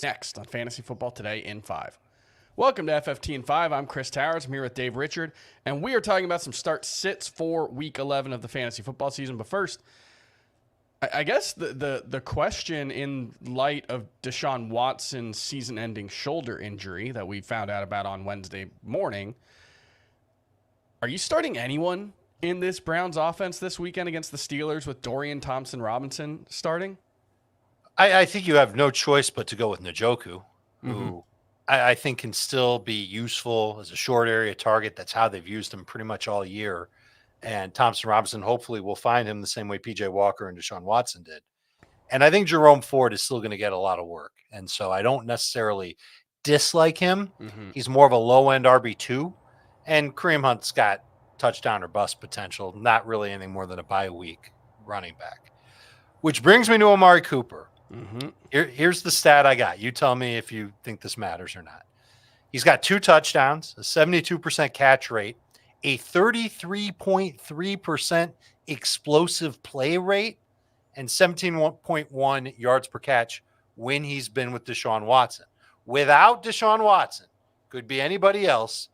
Next on Fantasy Football Today in 5. Welcome to FFT in 5. I'm Chris Towers. I'm here with Dave Richard, and we are talking about some start-sits for Week 11 of the fantasy football season. But first, I guess the question in light of Deshaun Watson's season-ending shoulder injury that we found out about on Wednesday morning, are you starting anyone in this Browns offense this weekend against the Steelers with Dorian Thompson-Robinson starting? I think you have no choice but to go with Njoku, who I think can still be useful as a short area target. That's how they've used him pretty much all year. And Thompson Robinson hopefully will find him the same way PJ Walker and Deshaun Watson did. And I think Jerome Ford is still going to get a lot of work. And so I don't necessarily dislike him. He's more of a low-end RB2. And Kareem Hunt's got touchdown or bust potential, not really anything more than a bye week running back. Which brings me to Amari Cooper. Here's the stat I got. You tell me if you think this matters or not. He's got 2 touchdowns, a 72% catch rate, a 33.3% explosive play rate, and 17.1 yards per catch when he's been with Deshaun Watson. Without Deshaun Watson, could be anybody else,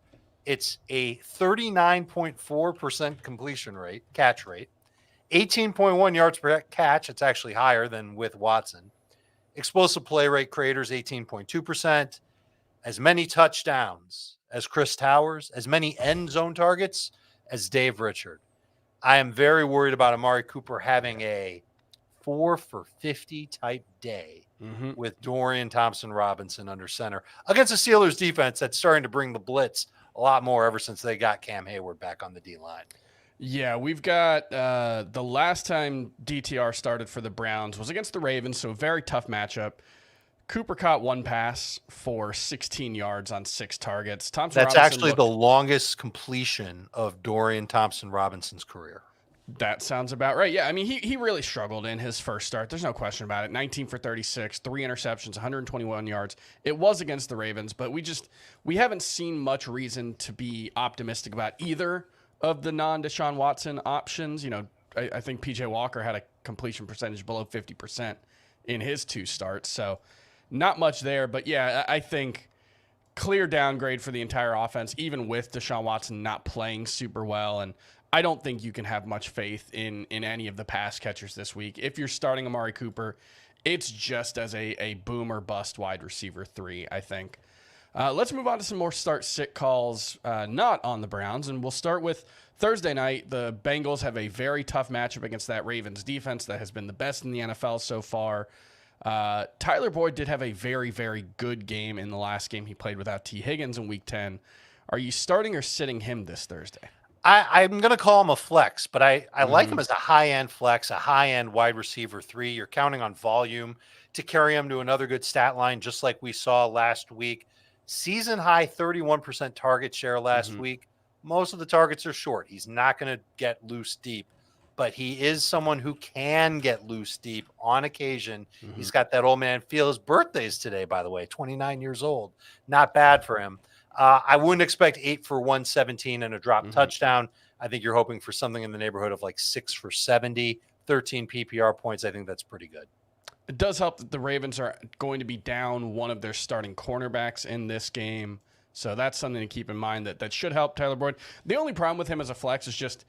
it's a 39.4% completion rate, catch rate, 18.1 yards per catch. It's actually higher than with Watson. Explosive play rate creators, 18.2%. As many touchdowns as Chris Towers, as many end zone targets as Dave Richard. I am very worried about Amari Cooper having a 4 for 50 type day with Dorian Thompson-Robinson under center against the Steelers defense that's starting to bring the blitz a lot more ever since they got Cam Hayward back on the D-line. Yeah, we've got the last time DTR started for the Browns was against the Ravens, so a very tough matchup. Cooper caught 1 pass for 16 yards on 6 targets. That's actually the longest completion of Dorian Thompson-Robinson's career. That sounds about right. Yeah, I mean, he really struggled in his first start. There's no question about it. 19 for 36, 3 interceptions, 121 yards. It was against the Ravens, but we haven't seen much reason to be optimistic about either of the non-Deshaun Watson options. You know, I think PJ Walker had a completion percentage below 50% in his 2 starts, so not much there. But yeah, I think clear downgrade for the entire offense, even with Deshaun Watson not playing super well. And I don't think you can have much faith in any of the pass catchers this week. If you're starting Amari Cooper, it's just as a boom or bust wide receiver 3, I think. Let's move on to some more start-sit calls not on the Browns, and we'll start with Thursday night. The Bengals have a very tough matchup against that Ravens defense that has been the best in the NFL so far. Tyler Boyd did have a very, very good game in the last game he played without T. Higgins in Week 10. Are you starting or sitting him this Thursday? I'm going to call him a flex, but I like him as a high-end flex, a high-end wide receiver 3. You're counting on volume to carry him to another good stat line, just like we saw last week. Season high 31% target share last week. Most of the targets are short. He's not going to get loose deep, but he is someone who can get loose deep on occasion. He's got that old man feel. His birthday's today, by the way, 29 years old. Not bad for him. I wouldn't expect 8 for 117 and a drop touchdown. I think you're hoping for something in the neighborhood of like 6 for 70, 13 PPR points. I think that's pretty good. It does help that the Ravens are going to be down one of their starting cornerbacks in this game. So that's something to keep in mind that should help Tyler Boyd. The only problem with him as a flex is just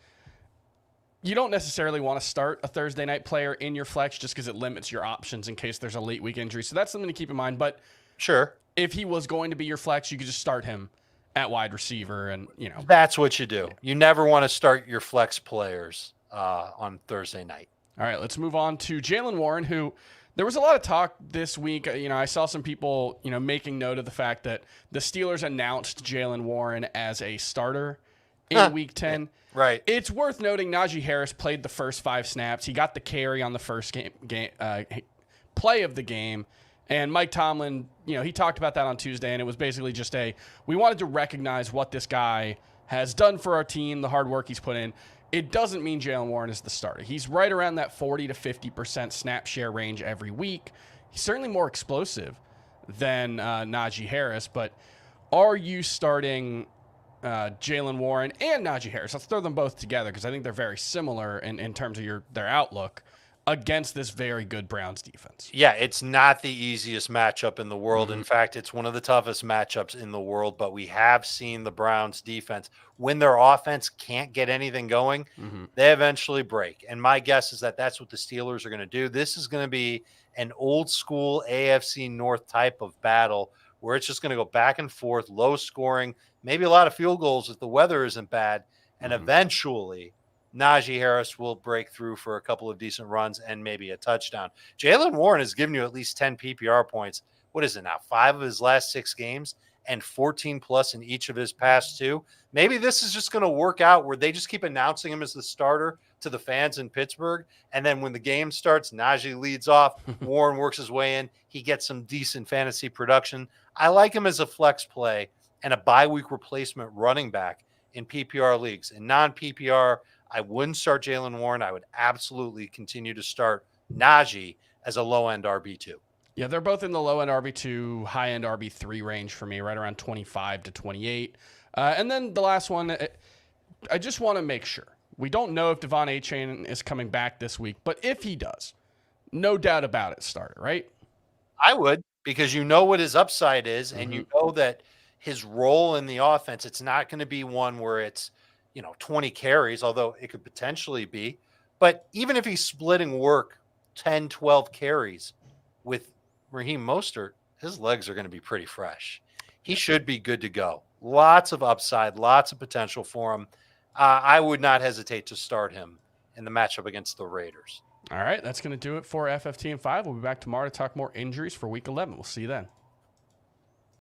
you don't necessarily want to start a Thursday night player in your flex just because it limits your options in case there's a late week injury. So that's something to keep in mind. But sure, if he was going to be your flex, you could just start him at wide receiver. And, you know, that's what you do. You never want to start your flex players on Thursday night. All right, let's move on to Jaylen Warren, who there was a lot of talk this week. You know, I saw some people, you know, making note of the fact that the Steelers announced Jaylen Warren as a starter in Week 10. Right. It's worth noting Najee Harris played the first 5 snaps. He got the carry on the first play of the game. And Mike Tomlin, you know, he talked about that on Tuesday, and it was basically just we wanted to recognize what this guy has done for our team, the hard work he's put in. It doesn't mean Jaylen Warren is the starter. He's right around that 40 to 50% snap share range every week. He's certainly more explosive than Najee Harris, but are you starting Jaylen Warren and Najee Harris? Let's throw them both together because I think they're very similar in terms of their outlook. against this very good Browns defense. Yeah, it's not the easiest matchup in the world. Mm-hmm. In fact, it's one of the toughest matchups in the world, but we have seen the Browns defense, when their offense can't get anything going, Mm-hmm. they eventually break. And my guess is that that's what the Steelers are going to do. This is going to be an old school AFC North type of battle where it's just going to go back and forth, low scoring, maybe a lot of field goals if the weather isn't bad. And Mm-hmm. eventually, Najee Harris will break through for a couple of decent runs and maybe a touchdown. Jaylen Warren has given you at least 10 PPR points. What is it now? 5 of his last 6 games and 14 plus in each of his past 2. Maybe this is just going to work out where they just keep announcing him as the starter to the fans in Pittsburgh. And then when the game starts, Najee leads off. Warren works his way in. He gets some decent fantasy production. I like him as a flex play and a bye week replacement running back in PPR leagues. In non-PPR, I wouldn't start Jaylen Warren. I would absolutely continue to start Najee as a low-end RB2. Yeah, they're both in the low-end RB2, high-end RB3 range for me, right around 25 to 28. And then the last one, I just want to make sure. We don't know if Devon Achane is coming back this week, but if he does, no doubt about it, starter, right? I would, because you know what his upside is, and you know that his role in the offense, it's not going to be one where it's, 20 carries, although it could potentially be. But even if he's splitting work 10, 12 carries with Raheem Mostert, his legs are going to be pretty fresh. He should be good to go. Lots of upside, lots of potential for him. I would not hesitate to start him in the matchup against the Raiders. All right, that's going to do it for FFT and 5. We'll be back tomorrow to talk more injuries for Week 11. We'll see you then.